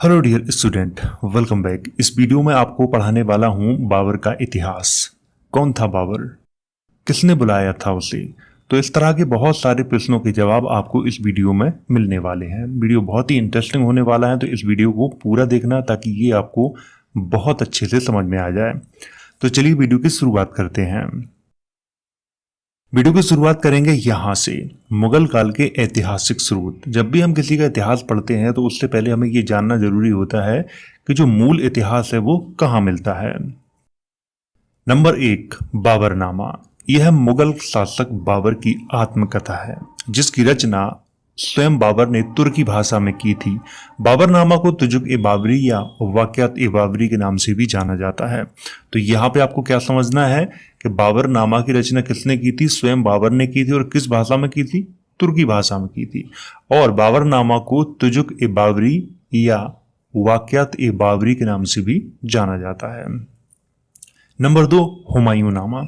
Hello dear student, welcome back. इस video में आपको पढ़ाने वाला हूं बाबर का इतिहास। कौन था बाबर, किसने बुलाया था उसे। तो इस तरह के बहुत सारे प्रश्नों के जवाब आपको इस वीडियो में मिलने वाले हैं। वीडियो बहुत ही इंटरेस्टिंग होने वाला है, तो इस वीडियो को पूरा देखना ताकि ये आपको बहुत अच्छे से समझ में आ जाए। तो चलिए वीडियो की शुरुआत करते हैं। वीडियो की शुरुआत करेंगे यहाँ से, मुगल काल के ऐतिहासिक स्रोत। जब भी हम किसी का इतिहास पढ़ते हैं तो उससे पहले हमें ये जानना जरूरी होता है कि जो मूल इतिहास है वो कहाँ मिलता है। नंबर 1, बाबरनामा। यह मुगल शासक बाबर की आत्मकथा है जिसकी रचना स्वयं बाबर ने तुर्की भाषा में की थी। बाबरनामा को तुजुक-ए-बाबरी या वाक़यात-ए-बाबरी के नाम से भी जाना जाता है। तो यहाँ पे आपको क्या समझना है कि बाबरनामा की रचना किसने की थी, स्वयं बाबर ने की थी। और किस भाषा में की थी, तुर्की भाषा में की थी। और बाबरनामा को तुजुक-ए-बाबरी या वाक़यात-ए-बाबरी के नाम से भी जाना जाता है। नंबर 2, हुमायूं नामा।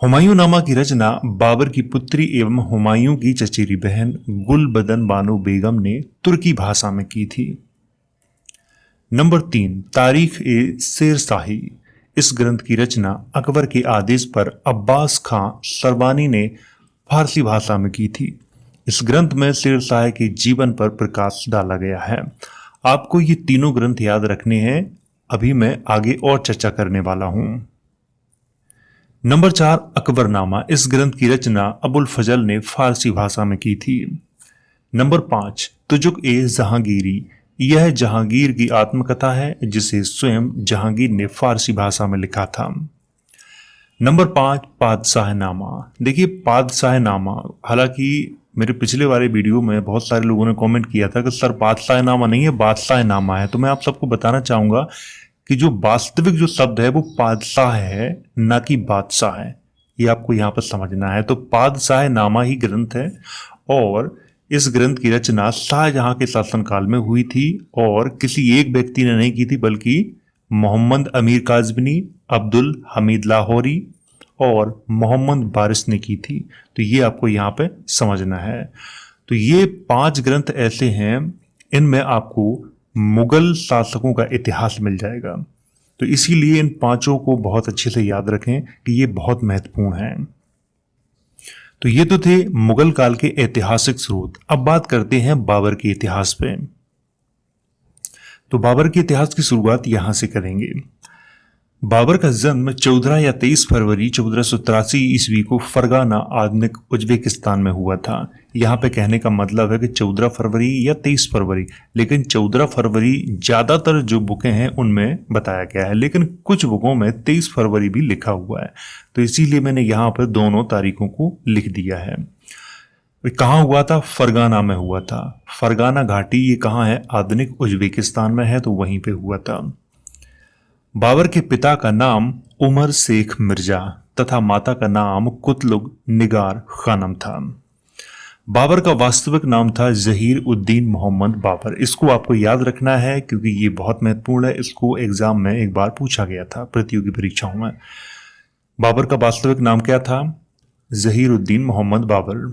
हुमायूं नामा की रचना बाबर की पुत्री एवं हुमायूं की चचेरी बहन गुलबदन बानो बेगम ने तुर्की भाषा में की थी। नंबर 3, तारीख-ए-शेरशाही। इस ग्रंथ की रचना अकबर के आदेश पर अब्बास खां सरवानी ने फारसी भाषा में की थी। इस ग्रंथ में शेरशाह के जीवन पर प्रकाश डाला गया है। आपको ये तीनों ग्रंथ याद रखने हैं, अभी मैं आगे और चर्चा करने वाला हूं। नंबर 4, अकबरनामा। इस ग्रंथ की रचना अबुल फजल ने फारसी भाषा में की थी। नंबर 5, तुजुक-ए-जहांगीरी। यह जहांगीर की आत्मकथा है जिसे स्वयं जहांगीर ने फारसी भाषा में लिखा था। नंबर 5, पादशाहनामा। देखिए पादशाहनामा, हालांकि मेरे पिछले वाले वीडियो में बहुत सारे लोगों ने कमेंट किया था कि सर पादशाहनामा नहीं है, बादशाहनामा है। तो मैं आप सबको बताना चाहूंगा कि जो वास्तविक जो शब्द है वो पादशाह है, ना कि बादशाह है। ये आपको यहाँ पर समझना है। तो पादशाहनामा ही ग्रंथ है और इस ग्रंथ की रचना शाहजहां के शासनकाल में हुई थी और किसी एक व्यक्ति ने नहीं की थी, बल्कि मोहम्मद अमीर काज़विनी, अब्दुल हमीद लाहौरी और मोहम्मद वारिस ने की थी। तो ये आपको यहाँ पे समझना है। तो ये 5 ग्रंथ ऐसे हैं, इनमें आपको मुगल शासकों का इतिहास मिल जाएगा। तो इसीलिए इन 5 को बहुत अच्छे से याद रखें कि ये बहुत महत्वपूर्ण है। तो ये तो थे मुगल काल के ऐतिहासिक स्रोत। अब बात करते हैं बाबर के इतिहास पे। तो बाबर के इतिहास की शुरुआत यहां से करेंगे। बाबर का जन्म 14 या 23 फरवरी 1483 ईस्वी को फरगाना आधुनिक उज्बेकिस्तान में हुआ था। यहाँ पे कहने का मतलब है कि 14 फरवरी या 23 फरवरी, लेकिन 14 फरवरी ज़्यादातर जो बुकें हैं उनमें बताया गया है, लेकिन कुछ बुकों में 23 फरवरी भी लिखा हुआ है। तो इसीलिए मैंने यहाँ पर दोनों तारीखों को लिख दिया है। कहाँ हुआ था, फरगाना में हुआ था। फरगाना घाटी ये कहाँ है, आधुनिक उज्बेकिस्तान में है, तो वहीं पे हुआ था। बाबर के पिता का नाम उमर शेख मिर्जा तथा माता का नाम कुतलुग निगार खानम था। बाबर का वास्तविक नाम था जहीर उद्दीन मोहम्मद बाबर। इसको आपको याद रखना है क्योंकि ये बहुत महत्वपूर्ण है। इसको एग्जाम में एक बार पूछा गया था, प्रतियोगी परीक्षाओं में। बाबर का वास्तविक नाम क्या था, जहीर उद्दीन मोहम्मद बाबर।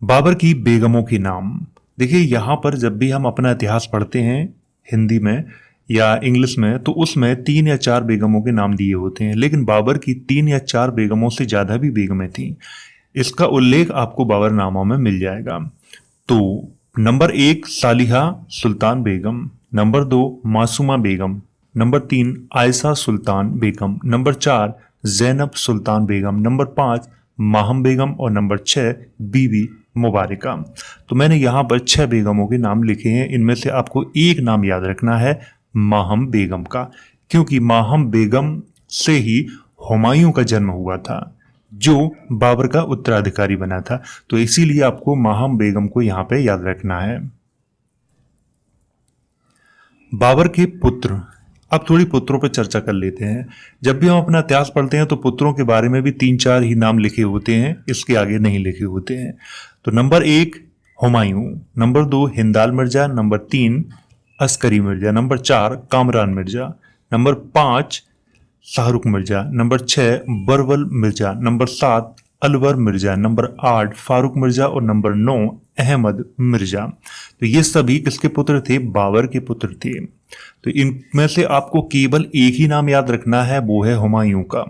बाबर की बेगमों के नाम। देखिए यहाँ पर जब भी हम अपना इतिहास पढ़ते हैं हिंदी में या इंग्लिश में, तो उसमें 3 या 4 बेगमों के नाम दिए होते हैं, लेकिन बाबर की 3 या 4 बेगमों से ज्यादा भी बेगमें थीं। इसका उल्लेख आपको बाबरनामा में मिल जाएगा। तो नंबर 1 सालिहा सुल्तान बेगम, नंबर 2 मासूमा बेगम, नंबर 3 आयशा सुल्तान बेगम, नंबर 4 जैनब सुल्तान बेगम, नंबर 5 माहम बेगम और नंबर 6 बीबी मुबारका। तो मैंने यहाँ पर 6 बेगमों के नाम लिखे हैं। इनमें से आपको एक नाम याद रखना है, माहम बेगम का, क्योंकि माहम बेगम से ही हुमायूं का जन्म हुआ था जो बाबर का उत्तराधिकारी बना था। तो इसीलिए आपको माहम बेगम को यहां पे याद रखना है। बाबर के पुत्र। अब थोड़ी पुत्रों पर चर्चा कर लेते हैं। जब भी हम अपना इतिहास पढ़ते हैं तो पुत्रों के बारे में भी 3-4 ही नाम लिखे होते हैं, इसके आगे नहीं लिखे होते हैं। तो number 1 Humayun, number 2 Hindal Mirza, number 3 Askari Mirza, number 4 Kamran Mirza, number 5 Shahrukh Mirza, number 6 बरवल मिर्जा, नंबर 7 अलवर मिर्जा, नंबर 8 फारूक मिर्जा और नंबर 9 अहमद मिर्जा। तो ये सभी किसके पुत्र थे? बाबर के पुत्र थे। तो इनमें से आपको केवल एक ही नाम याद रखना है, वो है हुमायूं का,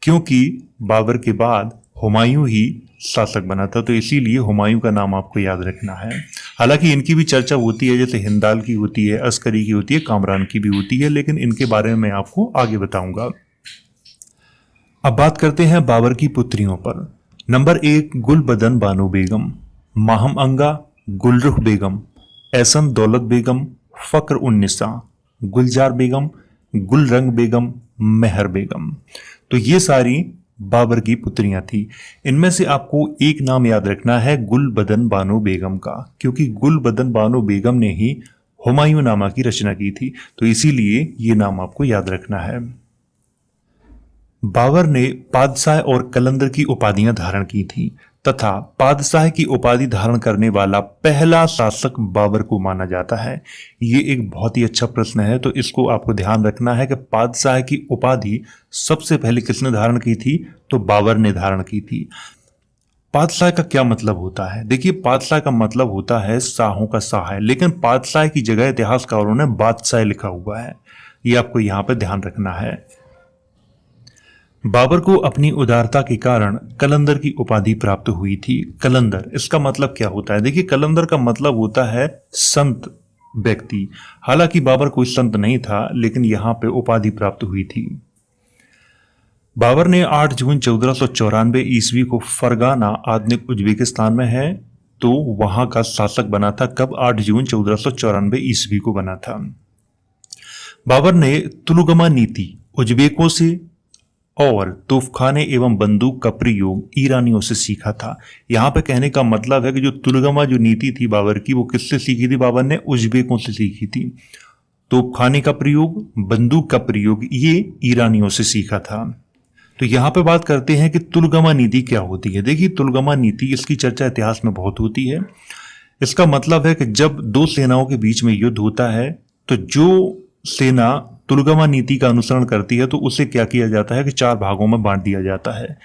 क्योंकि बाबर के बाद हुमायूं ही शासक बना था, तो इसीलिए हुमायूं का नाम आपको याद रखना है। हालांकि इनकी भी चर्चा होती है, जैसे हिंदाल की होती है, अस्करी की होती है, कामरान की भी होती है, लेकिन इनके बारे में मैं आपको आगे बताऊंगा। अब बात करते हैं बाबर की पुत्रियों पर। नंबर 1 गुलबदन बानो बेगम, माहम अंगा, गुलरुख बेगम, एहसन दौलत बेगम, फक्र उन्निसा, गुलजार बेगम, गुलरंग बेगम, मेहर बेगम। तो ये सारी बाबर की पुत्रियां थी। इनमें से आपको एक नाम याद रखना है गुलबदन बानो बेगम का, क्योंकि गुलबदन बानो बेगम ने ही हुमायूं नामा की रचना की थी, तो इसीलिए ये नाम आपको याद रखना है। बाबर ने पादशाह और कलंदर की उपाधियां धारण की थी तथा पादशाह की उपाधि धारण करने वाला पहला शासक बाबर को माना जाता है। ये एक बहुत ही अच्छा प्रश्न है, तो इसको आपको ध्यान रखना है कि पादशाह की उपाधि सबसे पहले किसने धारण की थी? तो बाबर ने धारण की थी। पादशाह का क्या मतलब होता है? देखिए, पादशाह का मतलब होता है शाहों का शाह है, लेकिन पादशाह की जगह इतिहासकारों ने बादशाह लिखा हुआ है, ये आपको यहां पर ध्यान रखना है। बाबर को अपनी उदारता के कारण कलंदर की उपाधि प्राप्त हुई थी। कलंदर, इसका मतलब क्या होता है? देखिए, कलंदर का मतलब होता है संत व्यक्ति। हालांकि बाबर कोई संत नहीं था, लेकिन यहां पे उपाधि प्राप्त हुई थी। बाबर ने 8 जून 1494 ईस्वी को फरगाना आधुनिक उज्बेकिस्तान में है, तो वहां का शासक बना था। कब? 8 जून 1494 ईस्वी को बना था। बाबर ने तुलुगमा नीति उज्बेकों से और तोफखाने एवं बंदूक का प्रयोग ईरानियों से सीखा था। यहां पे कहने का मतलब है कि जो तुलगमा जो नीति थी बाबर की, वो किससे सीखी थी? बाबर ने उज्बेकों से सीखी थी। तोपखाने का प्रयोग, बंदूक का प्रयोग, ये ईरानियों से सीखा था। तो यहां पे बात करते हैं कि तुलगमा नीति क्या होती है। देखिए, तुलगमा नीति, इसकी चर्चा इतिहास में बहुत होती है। इसका मतलब है कि जब दो सेनाओं के बीच में युद्ध होता है, तो जो सेना तुलगमा नीति का अनुसरण करती है, तो उसे क्या किया जाता है कि 4 भागों में बांट दिया जाता है।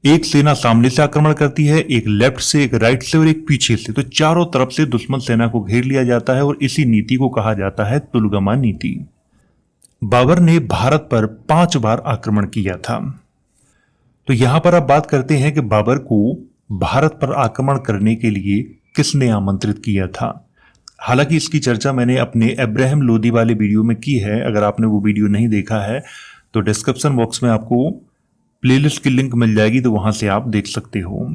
एक सेना सामने से आक्रमण करती है, एक लेफ्ट से, एक राइट से और एक पीछे से। तो चारों तरफ से दुश्मन सेना को घेर लिया जाता है और इसी नीति को कहा जाता है तुलगमा नीति। बाबर ने भारत पर 5 बार आक्रमण किया था। तो यहां पर अब बात करते हैं कि बाबर को भारत पर आक्रमण करने के लिए किसने आमंत्रित किया था। हालांकि इसकी चर्चा मैंने अपने अब्राहम लोदी वाले वीडियो में की है। अगर आपने वो वीडियो नहीं देखा है तो डिस्क्रिप्शन बॉक्स में आपको प्लेलिस्ट की लिंक मिल जाएगी, तो वहां से आप देख सकते हो।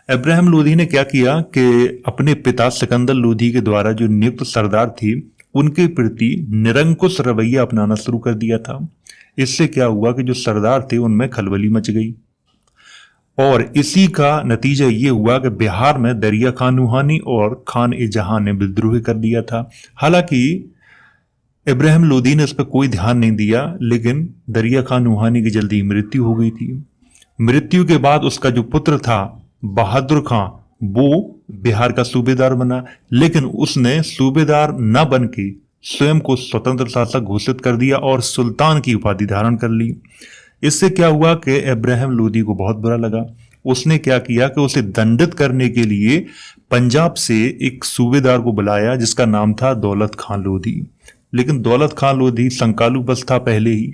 अब्राहम लोदी ने क्या किया कि अपने पिता सिकंदर लोदी के द्वारा जो नियुक्त सरदार थे, उनके प्रति निरंकुश रवैया अपनाना शुरू कर दिया था। इससे क्या हुआ कि जो सरदार थे उनमें खलबली मच गई, और इसी का नतीजा ये हुआ कि बिहार में दरिया खान नुहानी और खान ए जहां ने विद्रोह कर दिया था। हालांकि इब्राहिम लोदी ने इस पर कोई ध्यान नहीं दिया, लेकिन दरिया खान नुहानी की जल्दी मृत्यु हो गई थी। मृत्यु के बाद उसका जो पुत्र था बहादुर खां, वो बिहार का सूबेदार बना, लेकिन उसने सूबेदार न बन के स्वयं को स्वतंत्र शासक घोषित कर दिया और सुल्तान की उपाधि धारण कर ली। इससे क्या हुआ कि इब्राहिम लोदी को बहुत बुरा लगा। उसने क्या किया कि उसे दंडित करने के लिए पंजाब से एक सूबेदार को बुलाया जिसका नाम था दौलत खां लोधी। लेकिन दौलत खां लोधी संकालू बस था पहले ही।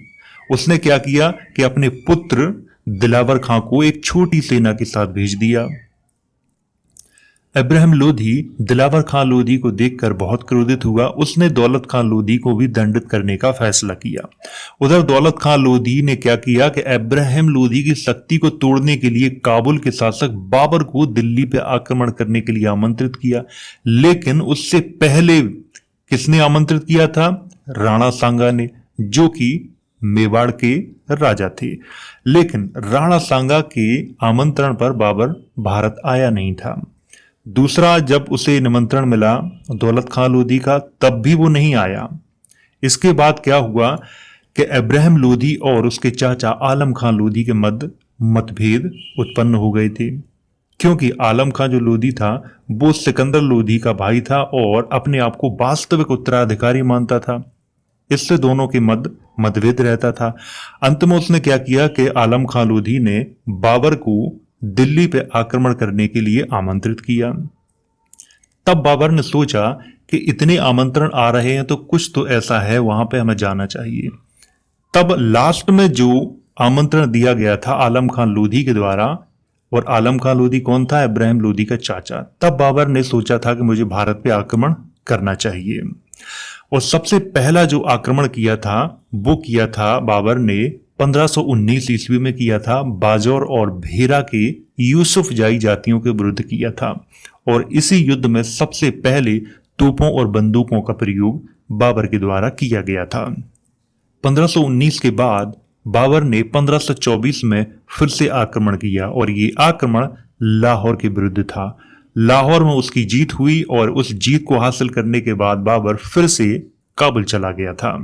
उसने क्या किया कि अपने पुत्र दिलावर खां को एक छोटी सेना के साथ भेज दिया। इब्राहिम लोधी दिलावर खां लोधी को देखकर बहुत क्रोधित हुआ। उसने दौलत खां लोधी को भी दंडित करने का फैसला किया। उधर दौलत खां लोधी ने क्या किया कि इब्राहिम लोधी की शक्ति को तोड़ने के लिए काबुल के शासक बाबर को दिल्ली पे आक्रमण करने के लिए आमंत्रित किया। लेकिन उससे पहले किसने आमंत्रित किया था? राणा सांगा ने, जो कि मेवाड़ के राजा थे। लेकिन राणा सांगा के आमंत्रण पर बाबर भारत आया नहीं था। दूसरा, जब उसे निमंत्रण मिला दौलत खां लोधी का, तब भी वो नहीं आया। इसके बाद क्या हुआ कि इब्राहिम लोधी और उसके चाचा आलम खां लोधी के मध्य मतभेद उत्पन्न हो गए थे, क्योंकि आलम खां जो लोधी था वो सिकंदर लोधी का भाई था और अपने आप को वास्तविक उत्तराधिकारी मानता था। इससे दोनों के मतभेद रहता था। अंत में उसने क्या किया कि आलम खां लोधी ने बाबर को दिल्ली पे आक्रमण करने के लिए आमंत्रित किया। तब बाबर ने सोचा कि इतने आमंत्रण आ रहे हैं तो कुछ तो ऐसा है, वहां पे हमें जाना चाहिए। तब लास्ट में जो आमंत्रण दिया गया था आलम खां लोधी के द्वारा, और आलम खां लोधी कौन था? इब्राहिम लोधी का चाचा। तब बाबर ने सोचा था कि मुझे भारत पे आक्रमण करना चाहिए, और सबसे पहला जो आक्रमण किया था वो किया था बाबर ने 1519 ईस्वी में किया था। बाजौर और भेरा के यूसुफ जाई जातियों के विरुद्ध किया था, और इसी युद्ध में सबसे पहले तोपों और बंदूकों का प्रयोग बाबर के द्वारा किया गया था। 1519 के बाद बाबर ने 1524 में फिर से आक्रमण किया, और ये आक्रमण लाहौर के विरुद्ध था। लाहौर में उसकी जीत हुई, और उस जीत को हासिल करने के बाद बाबर फिर से काबुल चला गया था।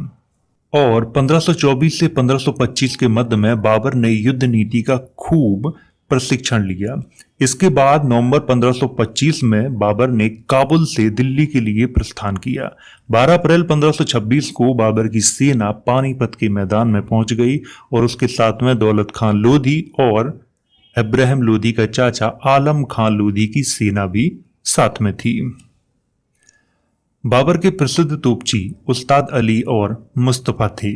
और 1524 से 1525 के मध्य में बाबर ने युद्ध नीति का खूब प्रशिक्षण लिया। इसके बाद नवंबर 1525 में बाबर ने काबुल से दिल्ली के लिए प्रस्थान किया। 12 अप्रैल 1526 को बाबर की सेना पानीपत के मैदान में पहुंच गई, और उसके साथ में दौलत खां लोधी और इब्राहिम लोधी का चाचा आलम खां लोधी की सेना भी साथ में थी। बाबर के प्रसिद्ध तोपची उस्ताद अली और मुस्तफा थे।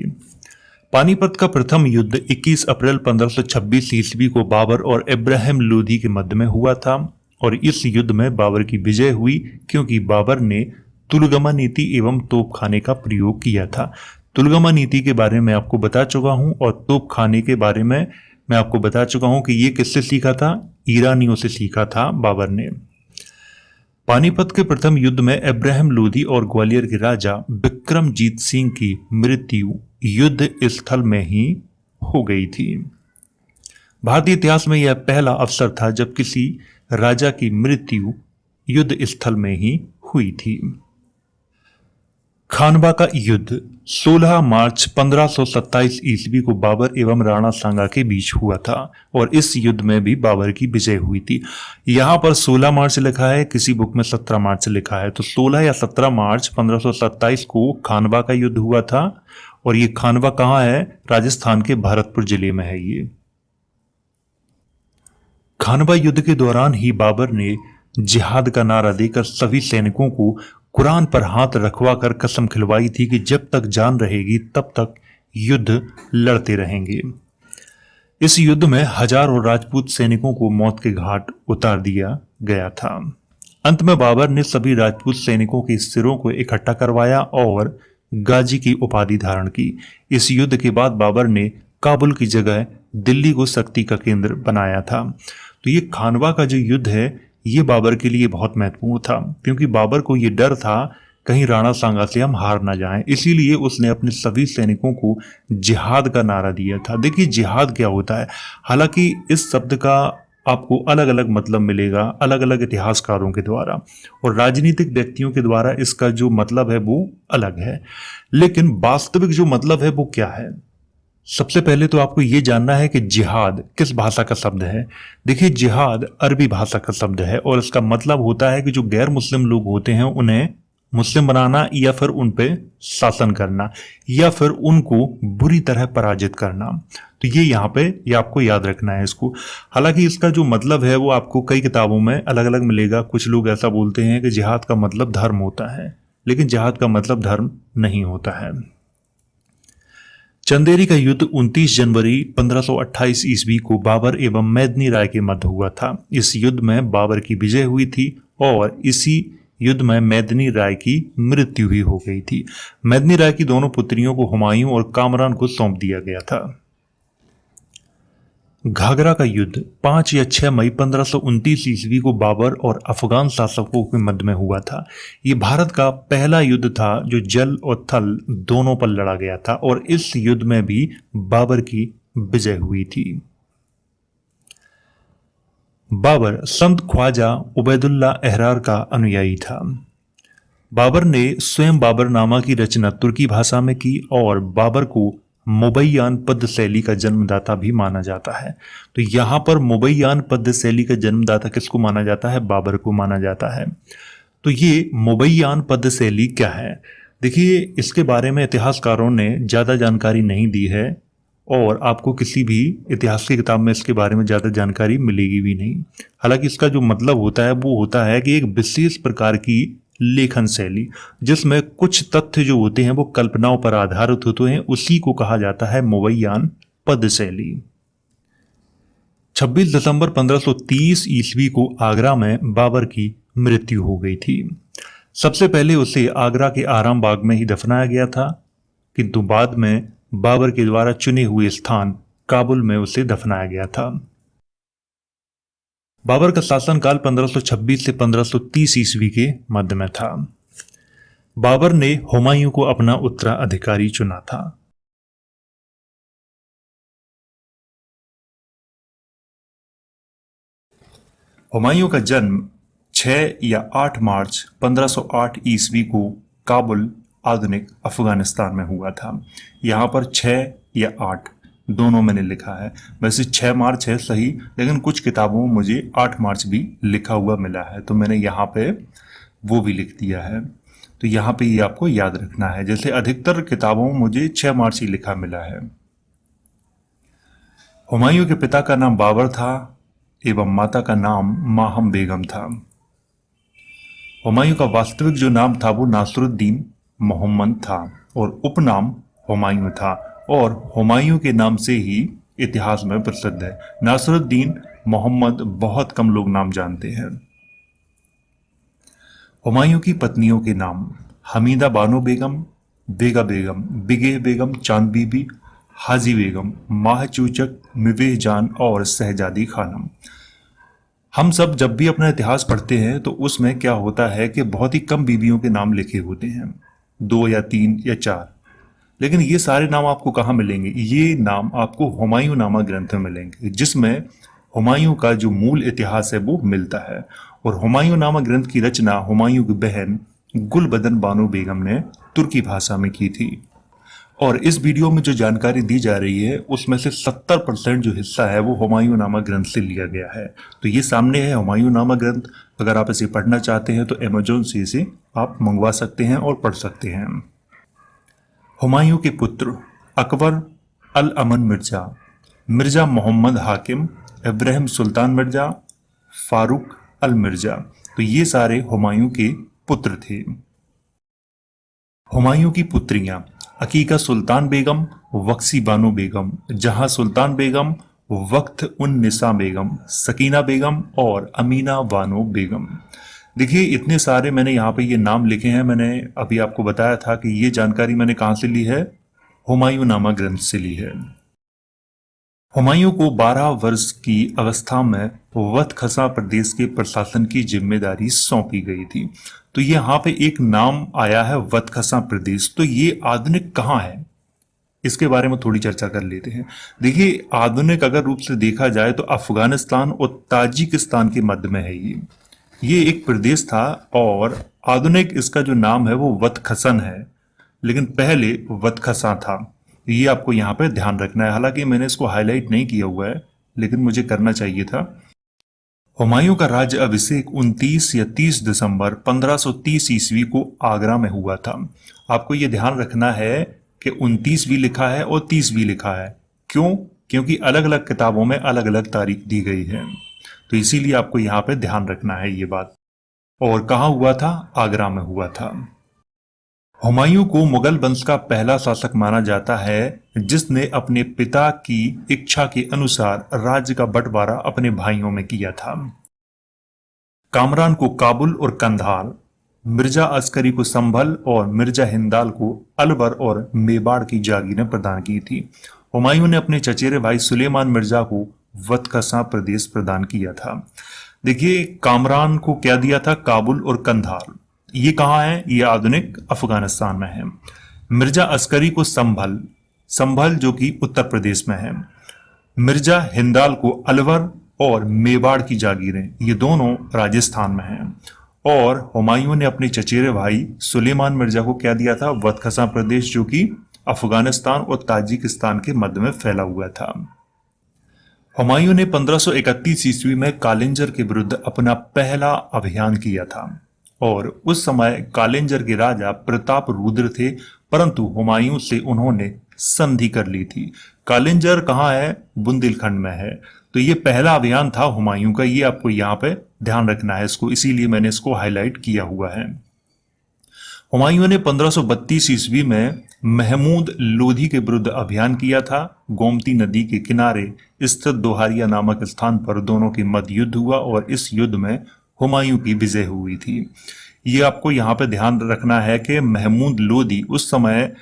पानीपत का प्रथम युद्ध 21 अप्रैल 1526 ईस्वी को बाबर और इब्राहिम लोधी के मध्य में हुआ था, और इस युद्ध में बाबर की विजय हुई, क्योंकि बाबर ने तुलगमा नीति एवं तोपखाने का प्रयोग किया था। तुलगमा नीति के बारे में आपको बता चुका हूं, और तोपखाने के बारे में मैं आपको बता चुका हूं कि ये किससे सीखा था? ईरानियों से सीखा था बाबर ने। पानीपत के प्रथम युद्ध में इब्राहिम लोधी और ग्वालियर के राजा विक्रमजीत सिंह की मृत्यु युद्ध स्थल में ही हो गई थी। भारतीय इतिहास में यह पहला अवसर था जब किसी राजा की मृत्यु युद्ध स्थल में ही हुई थी। खानवा का युद्ध 16 मार्च 1527 ईस्वी को बाबर एवं राणा सांगा के बीच हुआ था, और इस युद्ध में भी बाबर की विजय हुई थी। यहां पर 16 मार्च लिखा है, किसी बुक में 17 मार्च लिखा है, तो 16 या 17 मार्च 1527 को खानवा का युद्ध हुआ था। और ये खानवा कहां है? राजस्थान के भरतपुर जिले में है ये। खानवा युद्ध के दौरान ही बाबर ने जिहाद का नारा देकर सभी सैनिकों को कुरान पर हाथ रखवा कर कसम खिलवाई थी कि जब तक जान रहेगी तब तक युद्ध लड़ते रहेंगे। इस युद्ध में हजारों राजपूत सैनिकों को मौत के घाट उतार दिया गया था। अंत में बाबर ने सभी राजपूत सैनिकों के सिरों को इकट्ठा करवाया और गाजी की उपाधि धारण की। इस युद्ध के बाद बाबर ने काबुल की जगह दिल्ली को शक्ति का केंद्र बनाया था। तो ये खानवा का जो युद्ध है ये बाबर के लिए बहुत महत्वपूर्ण था, क्योंकि बाबर को ये डर था कहीं राणा सांगा से हम हार ना जाएं, इसीलिए उसने अपने सभी सैनिकों को जिहाद का नारा दिया था। देखिए जिहाद क्या होता है, हालांकि इस शब्द का आपको अलग अलग मतलब मिलेगा अलग अलग इतिहासकारों के द्वारा, और राजनीतिक व्यक्तियों के द्वारा इसका जो मतलब है वो अलग है, लेकिन वास्तविक जो मतलब है वो क्या है। सबसे पहले तो आपको यह जानना है कि जिहाद किस भाषा का शब्द है। देखिए जिहाद अरबी भाषा का शब्द है, और इसका मतलब होता है कि जो गैर मुस्लिम लोग होते हैं उन्हें मुस्लिम बनाना, या फिर उन पे शासन करना, या फिर उनको बुरी तरह पराजित करना। तो ये यहाँ पे ये आपको याद रखना है इसको। हालांकि इसका जो मतलब है वो आपको कई किताबों में अलग अलग मिलेगा। कुछ लोग ऐसा बोलते हैं कि जिहाद का मतलब धर्म होता है, लेकिन जिहाद का मतलब धर्म नहीं होता है। चंदेरी का युद्ध 29 जनवरी 1528 ईस्वी को बाबर एवं मैदनी राय के मध्य हुआ था। इस युद्ध में बाबर की विजय हुई थी, और इसी युद्ध में मैदनी राय की मृत्यु भी हो गई थी। मैदनी राय की दोनों पुत्रियों को हुमायूं और कामरान को सौंप दिया गया था। घाघरा का युद्ध 5 या 6 मई 1529 ईस्वी को बाबर और अफगान शासकों के मध्य में हुआ था। ये भारत का पहला युद्ध था जो जल और थल दोनों पर लड़ा गया था, और इस युद्ध में भी बाबर की विजय हुई थी। बाबर संत ख्वाजा उबैदुल्ला अहरार का अनुयायी था। बाबर ने स्वयं बाबरनामा की रचना तुर्की भाषा में की, और बाबर को मुबैयान पद्य शैली का जन्मदाता भी माना जाता है। तो यहां पर मुबैयान पद्य शैली का जन्मदाता किसको माना जाता है? बाबर को माना जाता है। तो ये मुबैयान पद्य शैली क्या है? देखिए, इसके बारे में इतिहासकारों ने ज़्यादा जानकारी नहीं दी है और आपको किसी भी इतिहास की किताब में इसके बारे में ज़्यादा जानकारी मिलेगी भी नहीं। हालांकि इसका जो मतलब होता है वो होता है कि एक विशेष प्रकार की लेखन शैली जिसमें कुछ तथ्य जो होते हैं वो कल्पनाओं पर आधारित होते हैं, उसी को कहा जाता है मुवय्यान पद शैली। 26 दिसंबर 1530 ईस्वी को आगरा में बाबर की मृत्यु हो गई थी। सबसे पहले उसे आगरा के आराम बाग में ही दफनाया गया था, किंतु बाद में बाबर के द्वारा चुने हुए स्थान काबुल में उसे दफनाया गया था। बाबर का शासनकाल 1526 से 1530 ईस्वी के मध्य में था। बाबर ने हुमायूं को अपना उत्तराधिकारी चुना था। हुमायूं का जन्म 6 या 8 मार्च 1508 ईस्वी को काबुल आधुनिक अफगानिस्तान में हुआ था। यहाँ पर 6 या 8 दोनों मैंने लिखा है, वैसे 6 मार्च है सही, लेकिन कुछ किताबों में मुझे 8 मार्च भी लिखा हुआ मिला है, तो मैंने यहाँ पे वो भी लिख दिया है। तो यहाँ पे ये आपको याद रखना है, जैसे अधिकतर किताबों में मुझे 6 मार्च ही लिखा मिला है। हुमायूं के पिता का नाम बाबर था एवं माता का नाम माहम बेगम था। हुमायूं का वास्तविक जो नाम था वो नासरुद्दीन मोहम्मद था और उपनाम हुमायूं था, और हुमायूं के नाम से ही इतिहास में प्रसिद्ध है। नासरुद्दीन मोहम्मद बहुत कम लोग नाम जानते हैं। हुमायूं की पत्नियों के नाम हमीदा बानो बेगम, बेगा बेगम, बिगे बेगम, चांद बीबी, हाजी बेगम, माह चूचक, मिवेह जान और शहजादी खानम। हम सब जब भी अपना इतिहास पढ़ते हैं तो उसमें क्या होता है कि बहुत ही कम बीबियों के नाम लिखे होते हैं, 2 या 3 या 4, लेकिन ये सारे नाम आपको कहाँ मिलेंगे? ये नाम आपको हुमायूं नामा ग्रंथ में मिलेंगे, जिसमें हुमायूं का जो मूल इतिहास है वो मिलता है। और हुमायूं नामा ग्रंथ की रचना हुमायूं की बहन गुलबदन बानो बेगम ने तुर्की भाषा में की थी। और इस वीडियो में जो जानकारी दी जा रही है उसमें से 70% जो हिस्सा है वो हुमायूं नामा ग्रंथ से लिया गया है। तो ये सामने है हुमायूं नामा ग्रंथ। अगर आप इसे पढ़ना चाहते हैं तो अमेजोन से इसे आप मंगवा सकते हैं और पढ़ सकते हैं। हुमायूं के पुत्र अकबर अल अमन मिर्जा, मिर्जा मोहम्मद हाकिम, इब्राहिम सुल्तान मिर्जा, फारूक अल मिर्जा, तो ये सारे हुमायूं के पुत्र थे। हुमायूं की पुत्रियां अकीका सुल्तान बेगम, वक्सी बानो बेगम, जहां सुल्तान बेगम, वक्त उन निसा बेगम, सकीना बेगम और अमीना बानो बेगम। देखिए, इतने सारे मैंने यहाँ पे ये नाम लिखे हैं। मैंने अभी आपको बताया था कि ये जानकारी मैंने कहाँ से ली है? हुमायूं नामा ग्रंथ से ली है। हुमायूं को 12 वर्ष की अवस्था में वत खसा प्रदेश के प्रशासन की जिम्मेदारी सौंपी गई थी। तो यहाँ पे एक नाम आया है वत खसा प्रदेश, तो ये आधुनिक कहाँ है इसके बारे में थोड़ी चर्चा कर लेते हैं। देखिए, आधुनिक अगर रूप से देखा जाए तो अफगानिस्तान और ताजिकिस्तान के मध्य में है। ये एक प्रदेश था और आधुनिक इसका जो नाम है वो वतखसन है, लेकिन पहले वतखसा था। ये आपको यहाँ पे ध्यान रखना है। हालांकि मैंने इसको हाईलाइट नहीं किया हुआ है, लेकिन मुझे करना चाहिए था। हुमायूं का राज्य अभिषेक 29 या 30 दिसंबर 1530 ईस्वी को आगरा में हुआ था। आपको ये ध्यान रखना है कि 29 भी लिखा है और 30 भी लिखा है। क्यों? क्योंकि अलग अलग किताबों में अलग अलग तारीख दी गई है, तो इसीलिए आपको यहाँ पे ध्यान रखना है ये बात। और कहाँ हुआ था? आगरा में हुआ था। हुमायूं को मुगल वंश का पहला शासक माना जाता है जिसने अपने पिता की इच्छा के अनुसार राज्य का बंटवारा अपने भाइयों में किया था। कामरान को काबुल और कंधार, मिर्जा अस्करी को संभल और मिर्जा हिंदाल को अलवर और मेवाड़ की जागीरें प्रदान की थी। हुमायूं ने अपने चचेरे भाई सुलेमान मिर्जा को वतखसा प्रदेश प्रदान किया था। देखिए, कामरान को क्या दिया था? काबुल और कंधार। ये कहाँ है? ये आधुनिक अफगानिस्तान में है। मिर्जा अस्करी को संभल, संभल जो कि उत्तर प्रदेश में है। मिर्जा हिंदाल को अलवर और मेवाड़ की जागीरें, ये दोनों राजस्थान में हैं। और हुमायूं ने अपने चचेरे भाई सुलेमान मिर्जा को क्या दिया था? वतखसा प्रदेश, जो कि अफगानिस्तान और ताजिकिस्तान के मध्य में फैला हुआ था। हुमायूं ने 1531 ईस्वी में कालिंजर के विरुद्ध अपना पहला अभियान किया था और उस समय कालिंजर के राजा प्रताप रुद्र थे, परंतु हुमायूं से उन्होंने संधि कर ली थी। कालिंजर कहाँ है? बुंदेलखंड में है। तो ये पहला अभियान था हुमायूं का, ये आपको यहाँ पे ध्यान रखना है इसको, इसीलिए मैंने इसको हाईलाइट किया हुआ है। हुमायूं ने 1532 ईस्वी में महमूद लोधी के विरुद्ध अभियान किया था। गोमती नदी के किनारे स्थित दोहारिया नामक स्थान पर दोनों के मध्य युद्ध हुआ और इस युद्ध में हुमायूं की विजय हुई थी। ये आपको यहाँ पे ध्यान रखना है कि महमूद लोधी उस समय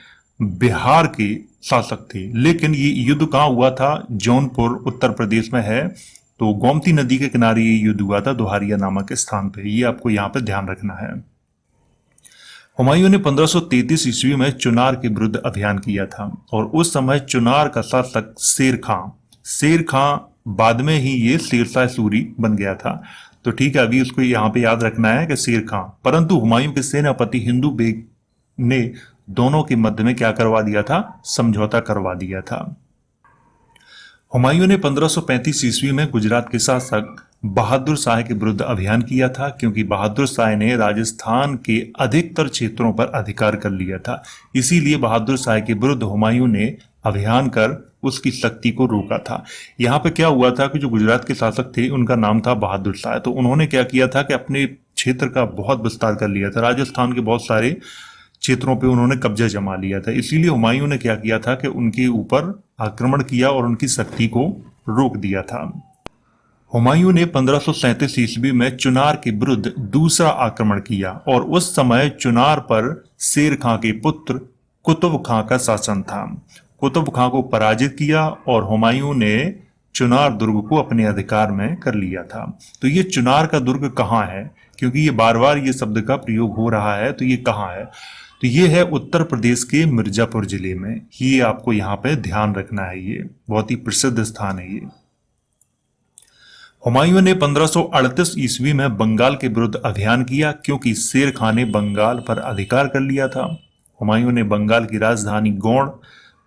बिहार के शासक थे, लेकिन ये युद्ध कहाँ हुआ था? जौनपुर उत्तर प्रदेश में है। तो गोमती नदी के किनारे ये युद्ध हुआ था दोहारिया नामक स्थान पे, ये आपको यहाँ पे ध्यान रखना है। हुमायूं ने 1533 ईस्वी में चुनार के विरुद्ध अभियान किया था और उस समय चुनार का शासक शेर खां बाद में ही ये शेरशाह सूरी बन गया था। तो ठीक है, अभी उसको यहाँ पे याद रखना है कि शेर खां, परंतु हुमायूं के सेनापति हिंदू बेग ने दोनों के मध्य में क्या करवा दिया था? समझौता करवा दिया था। हुमायूं ने 1535 ईस्वी में गुजरात के शासक बहादुर शाह के विरुद्ध अभियान किया था, क्योंकि बहादुर शाह ने राजस्थान के अधिकतर क्षेत्रों पर अधिकार कर लिया था। इसीलिए बहादुर शाह के विरुद्ध हुमायूं ने अभियान कर उसकी शक्ति को रोका था। यहाँ पे क्या हुआ था कि जो गुजरात के शासक थे उनका नाम था बहादुर शाह, तो उन्होंने क्या किया था कि अपने क्षेत्र का बहुत विस्तार कर लिया था। राजस्थान के बहुत सारे क्षेत्रों पे उन्होंने कब्जा जमा लिया था। इसीलिए हुमायूं ने क्या किया था कि उनके ऊपर आक्रमण किया और उनकी शक्ति को रोक दिया था। हुमायूं ने 1537 ईस्वी में चुनार के विरुद्ध दूसरा आक्रमण किया और उस समय चुनार पर शेर खां के पुत्र कुतुब खां का शासन था। कुतुब खां को पराजित किया और हुमायूं ने चुनार दुर्ग को अपने अधिकार में कर लिया था। तो ये चुनार का दुर्ग कहाँ है? क्योंकि ये बार बार ये शब्द का प्रयोग हो रहा है, तो ये कहाँ है? तो ये है उत्तर प्रदेश के मिर्जापुर जिले में। ये आपको यहाँ पे ध्यान रखना है, ये बहुत ही प्रसिद्ध स्थान है ये। हुमायूं ने 1538 ईस्वी में बंगाल के विरुद्ध अभियान किया, क्योंकि शेर खां ने बंगाल पर अधिकार कर लिया था। हुमायूं ने बंगाल की राजधानी गौड़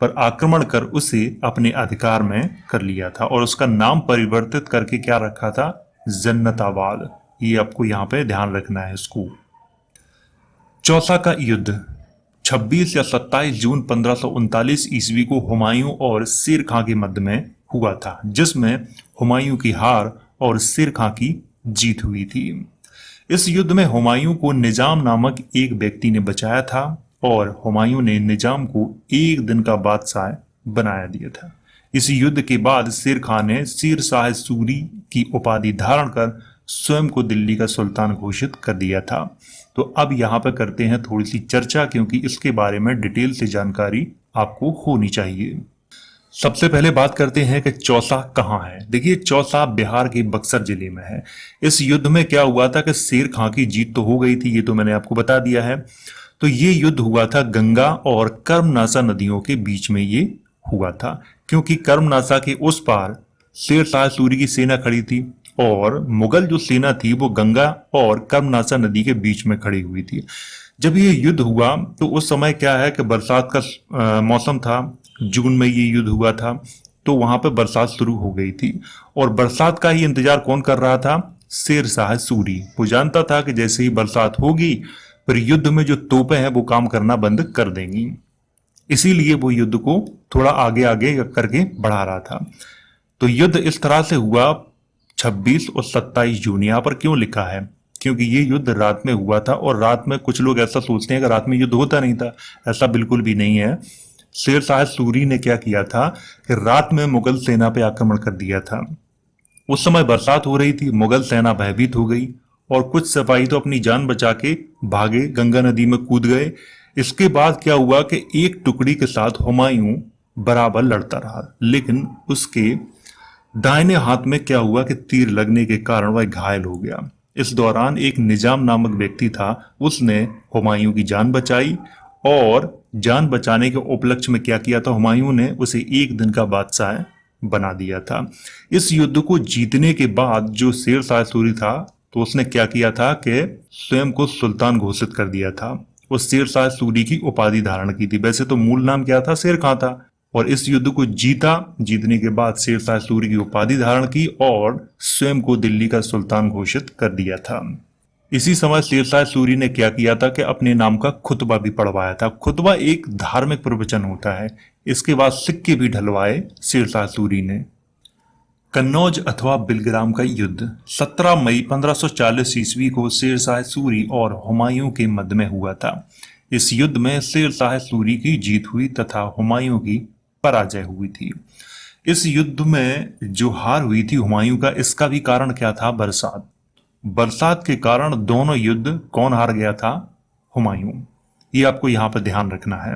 पर आक्रमण कर उसे अपने अधिकार में कर लिया था और उसका नाम परिवर्तित करके क्या रखा था? जन्नताबाद। ये आपको यहाँ पे ध्यान रखना है इसको। चौसा का युद्ध 26 या 27 जून 1539 ईस्वी को हुमायूं और शेर खां के मध्य में हुआ था, जिसमें हुमायूं की हार और शेर खां की जीत हुई थी। इस युद्ध में हुमायूं को निजाम नामक एक व्यक्ति ने बचाया था और हुमायूं ने निजाम को एक दिन का बादशाह बनाया दिया था। इस युद्ध के बाद शेर खां ने शेरशाह सूरी की उपाधि धारण कर स्वयं को दिल्ली का सुल्तान घोषित कर दिया था। तो अब यहाँ पर करते हैं थोड़ी सी चर्चा, क्योंकि इसके बारे में डिटेल से जानकारी आपको होनी चाहिए। सबसे पहले बात करते हैं कि चौसा कहाँ है। देखिए, चौसा बिहार के बक्सर जिले में है। इस युद्ध में क्या हुआ था कि शेर खां की जीत तो हो गई थी, ये तो मैंने आपको बता दिया है। तो ये युद्ध हुआ था गंगा और कर्मनासा नदियों के बीच में ये हुआ था, क्योंकि कर्मनासा के उस पार शेरशाह सूरी की सेना खड़ी थी और मुगल जो सेना थी वो गंगा और कर्मनासा नदी के बीच में खड़ी हुई थी। जब ये युद्ध हुआ तो उस समय क्या है कि बरसात का मौसम था, जून में ये युद्ध हुआ था, तो वहां पे बरसात शुरू हो गई थी और बरसात का ही इंतजार कौन कर रहा था? शेरशाह सूरी। वो जानता था कि जैसे ही बरसात होगी फिर युद्ध में जो तोपें हैं वो काम करना बंद कर देंगी, इसीलिए वो युद्ध को थोड़ा आगे आगे करके बढ़ा रहा था। तो युद्ध इस तरह से हुआ 26 और 27 जून। यहाँ पर क्यों लिखा है? क्योंकि ये युद्ध रात में हुआ था और रात में कुछ लोग ऐसा सोचते हैं कि रात में युद्ध होता नहीं था, ऐसा बिल्कुल भी नहीं है। शेरशाह सूरी ने क्या किया था कि रात में मुगल सेना पे आक्रमण कर दिया था। उस समय बरसात हो रही थी, मुगल सेना भयभीत हो गई और कुछ सिपाही तो अपनी जान बचा के भागे, गंगा नदी में कूद गए। इसके बाद क्या हुआ कि एक टुकड़ी के साथ हुमायूं बराबर लड़ता रहा, लेकिन उसके दाहिने हाथ में क्या हुआ कि तीर लगने के कारण वह घायल हो गया। इस दौरान एक निजाम नामक व्यक्ति था, उसने हुमायूं की जान बचाई और जान बचाने के उपलक्ष्य में क्या किया था? हुमायूं ने उसे एक दिन का बादशाह बना दिया था। इस युद्ध को जीतने के बाद जो शेरशाह सूरी था तो उसने क्या किया था कि स्वयं को सुल्तान घोषित कर दिया था। उस शेरशाह सूरी की उपाधि धारण की थी। वैसे तो मूल नाम क्या था? शेर खां था। और इस युद्ध को जीता, जीतने के बाद शेरशाह सूरी की उपाधि धारण की और स्वयं को दिल्ली का सुल्तान घोषित कर दिया था। इसी समय शेरशाह सूरी ने क्या किया था कि अपने नाम का खुतबा भी पढ़वाया था। खुतबा एक धार्मिक प्रवचन होता है। इसके बाद सिक्के भी ढलवाए शेरशाह सूरी ने। कन्नौज अथवा बिलग्राम का युद्ध 17 मई 1540 ईस्वी को शेरशाह सूरी और हुमायूं के मध्य में हुआ था। इस युद्ध में शेरशाह सूरी की जीत हुई तथा हुमायूं की पराजय हुई थी। इस युद्ध में जो हार हुई थी हुमायूं का, इसका भी कारण क्या था? बरसात। बरसात के कारण दोनों युद्ध कौन हार गया था? हुमायूं। ये आपको यहां पर ध्यान रखना है।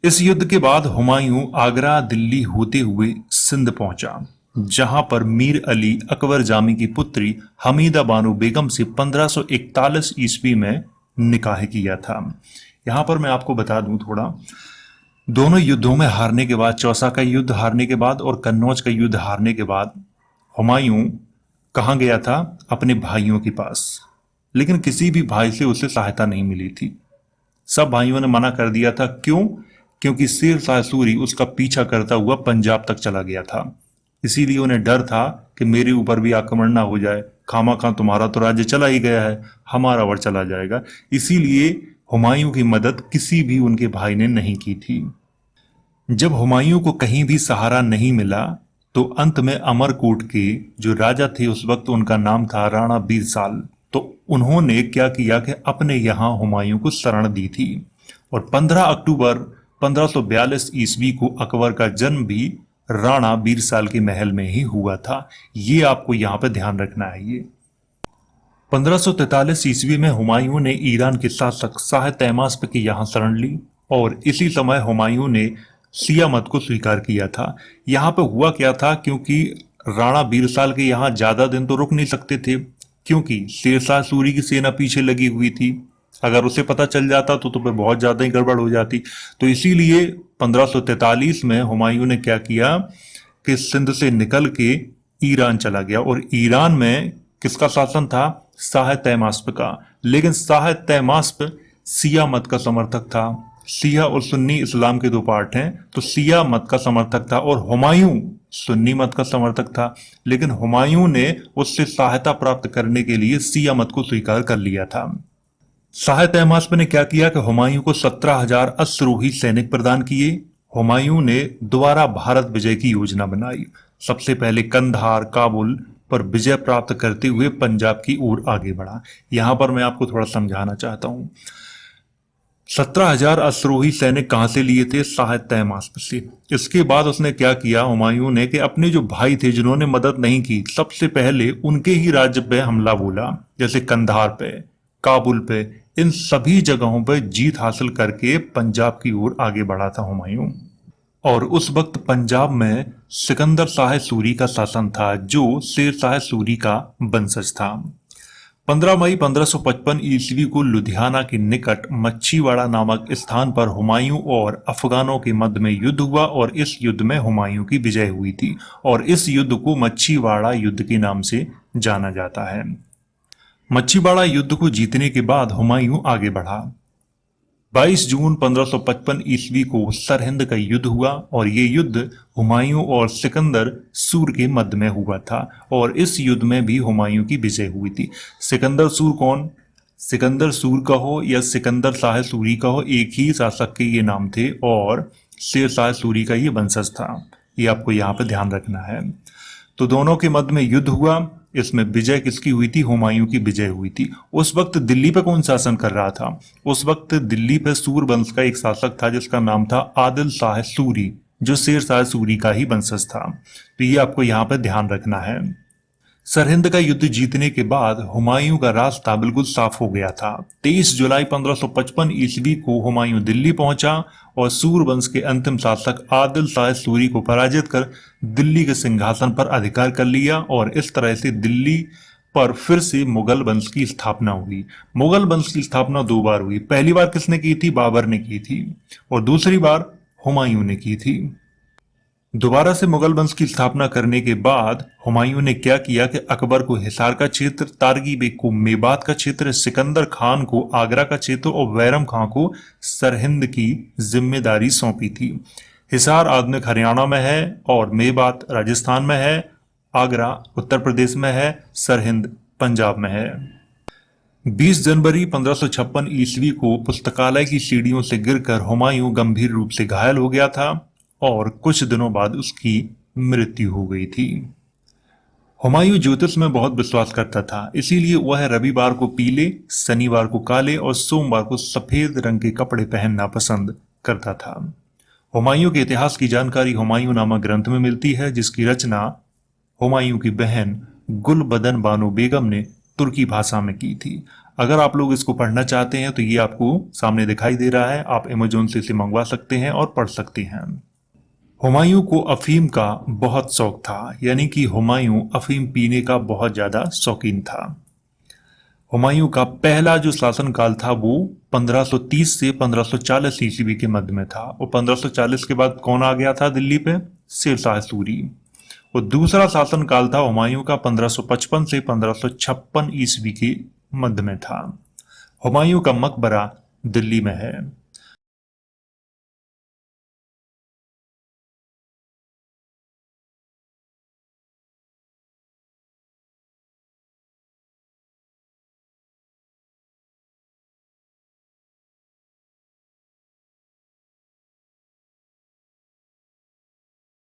इस युद्ध के बाद हुमायूं आगरा दिल्ली होते हुए सिंध पहुंचा, जहां पर मीर अली अकबर जामी की पुत्री हमीदा बानो बेगम से 1541 ईस्वी में निकाह किया था। यहां पर मैं आपको बता दूं थोड़ा, दोनों युद्धों में हारने के बाद, चौसा का युद्ध हारने के बाद और कन्नौज का युद्ध हारने के बाद हुमायूं कहां गया था? अपने भाइयों के पास। लेकिन किसी भी भाई से उसे सहायता नहीं मिली थी। सब भाइयों ने मना कर दिया था। क्यों? क्योंकि शेरशाह सूरी उसका पीछा करता हुआ पंजाब तक चला गया था। इसीलिए उन्हें डर था कि मेरे ऊपर भी आक्रमण ना हो जाए, खामखा तुम्हारा तो राज्य चला ही गया है, हमारा वर चला जाएगा। इसीलिए हुमायूं की मदद किसी भी उनके भाई ने नहीं की थी। जब हुमायूं को कहीं भी सहारा नहीं मिला तो अंत में अमरकोट के जो राजा थे उस वक्त, उनका नाम था राणा बीरसाल, तो उन्होंने क्या किया कि अपने यहां हुमायूं को शरण दी थी। और 15 अक्टूबर 1542 ईस्वी को अकबर का जन्म भी राणा बीरसाल के महल में ही हुआ था। ये आपको यहां पर ध्यान रखना है। ये 1543 ईस्वी में हुमायूं ने ईरान के शासक शाह तैमास्प के यहां शरण ली और इसी समय हुमायूं ने शिया मत को स्वीकार किया था। यहां पर हुआ क्या था, क्योंकि राणा बीरसाल के यहां ज्यादा दिन तो रुक नहीं सकते थे, क्योंकि शेरशाह सूरी की सेना पीछे लगी हुई थी। अगर उसे पता चल जाता तो फिर बहुत ज्यादा ही गड़बड़ हो जाती। तो इसीलिए 1543 में हुमायूं ने क्या किया कि सिंध से निकल के ईरान चला गया। और ईरान में किसका शासन था? शाह तैमास्प का। लेकिन शाह तैमास्प शिया मत का समर्थक था। शिया और सुन्नी इस्लाम के दो पार्ट हैं, तो शिया मत का समर्थक था और हुमायूं सुन्नी मत का समर्थक था। लेकिन हुमायूं ने उससे सहायता प्राप्त करने के लिए शिया मत को स्वीकार कर लिया था। शाह तैमास्प ने क्या किया कि हुमायूं को 17,000 अश्वरोही सैनिक प्रदान किए। हुमायूं ने दोबारा भारत विजय की योजना बनाई। सबसे पहले कंधार, काबुल पर विजय प्राप्त करते हुए पंजाब की ओर आगे बढ़ा। यहां पर मैं आपको थोड़ा समझाना चाहता हूं। 17,000 अश्वरोही सैनिक कहां से लिए थे? शाह तैमास्प से। इसके बाद उसने क्या किया हुमायूं ने कि अपने जो भाई थे जिन्होंने मदद नहीं की, सबसे पहले उनके ही राज्य पे हमला बोला, जैसे कंधार पे, काबुल पे, इन सभी जगहों पर जीत हासिल करके पंजाब की ओर आगे बढ़ा था हुमायूं। और उस वक्त पंजाब में सिकंदर शाह सूरी का शासन था, जो शेरशाह सूरी का वंशज था। 15 मई 1555 ईस्वी को लुधियाना के निकट मच्छीवाड़ा नामक स्थान पर हुमायूं और अफगानों के मध्य में युद्ध हुआ और इस युद्ध में हुमायूं की विजय हुई थी और इस युद्ध को मच्छीवाड़ा युद्ध के नाम से जाना जाता है। मच्छीवाड़ा युद्ध को जीतने के बाद हुमायूं आगे बढ़ा। 22 जून 1555 ईस्वी को सरहिंद का युद्ध हुआ और ये युद्ध हुमायूं और सिकंदर सूर के मध्य में हुआ था और इस युद्ध में भी हुमायूं की विजय हुई थी। सिकंदर सूर कौन? सिकंदर सूर का हो या सिकंदर शाह सूरी का हो, एक ही शासक के ये नाम थे और शेरशाह सूरी का ये वंशज था। ये आपको यहाँ पे ध्यान रखना है। तो दोनों के मध्य में युद्ध हुआ। इसमें विजय किसकी हुई थी? हुमायूं की विजय हुई थी। उस वक्त दिल्ली पे कौन शासन कर रहा था? उस वक्त दिल्ली पे सूर वंश का एक शासक था जिसका नाम था आदिल शाह सूरी, जो शेरशाह सूरी का ही वंशज था। तो ये आपको यहाँ पे ध्यान रखना है। सरहिंद का युद्ध जीतने के बाद हुमायूं का रास्ता बिल्कुल साफ हो गया था। 23 जुलाई 1555 ईस्वी को हुमायूं दिल्ली पहुंचा और सूर वंश के अंतिम शासक आदिल शाह सूरी को पराजित कर दिल्ली के सिंहासन पर अधिकार कर लिया और इस तरह से दिल्ली पर फिर से मुगल वंश की स्थापना हुई। मुगल वंश की स्थापना दो बार हुई। पहली बार किसने की थी? बाबर ने की थी और दूसरी बार हुमायूं ने की थी। दोबारा से मुगल वंश की स्थापना करने के बाद हुमायूं ने क्या किया कि अकबर को हिसार का क्षेत्र, तारगी बेग को मेवात का क्षेत्र, सिकंदर खान को आगरा का क्षेत्र और बैरम खान को सरहिंद की जिम्मेदारी सौंपी थी। हिसार आधुनिक हरियाणा में है और मेवात राजस्थान में है, आगरा उत्तर प्रदेश में है, सरहिंद पंजाब में है। 20 जनवरी 1556 ईस्वी को पुस्तकालय की सीढ़ियों से गिरकर हुमायूं गंभीर रूप से घायल हो गया था और कुछ दिनों बाद उसकी मृत्यु हो गई थी। हुमायूं ज्योतिष में बहुत विश्वास करता था, इसीलिए वह रविवार को पीले, शनिवार को काले और सोमवार को सफेद रंग के कपड़े पहनना पसंद करता था। हुमायूं के इतिहास की जानकारी हुमायूं नामक ग्रंथ में मिलती है, जिसकी रचना हुमायूं की बहन गुलबदन बानो बेगम ने तुर्की भाषा में की थी। अगर आप लोग इसको पढ़ना चाहते हैं तो ये आपको सामने दिखाई दे रहा है, आप अमेजोन से इसे मंगवा सकते हैं और पढ़ सकते हैं। हुमायूं को अफीम का बहुत शौक था, यानी कि हुमायूं अफीम पीने का बहुत ज्यादा शौकीन था। हुमायूं का पहला जो शासनकाल था वो 1530 से 1540 ईस्वी के मध्य में था, और 1540 के बाद कौन आ गया था दिल्ली पे? शेरशाह सूरी। और दूसरा शासनकाल था हुमायूं का 1555 से 1556 ईस्वी के मध्य में था। हुमायूं का मकबरा दिल्ली में है।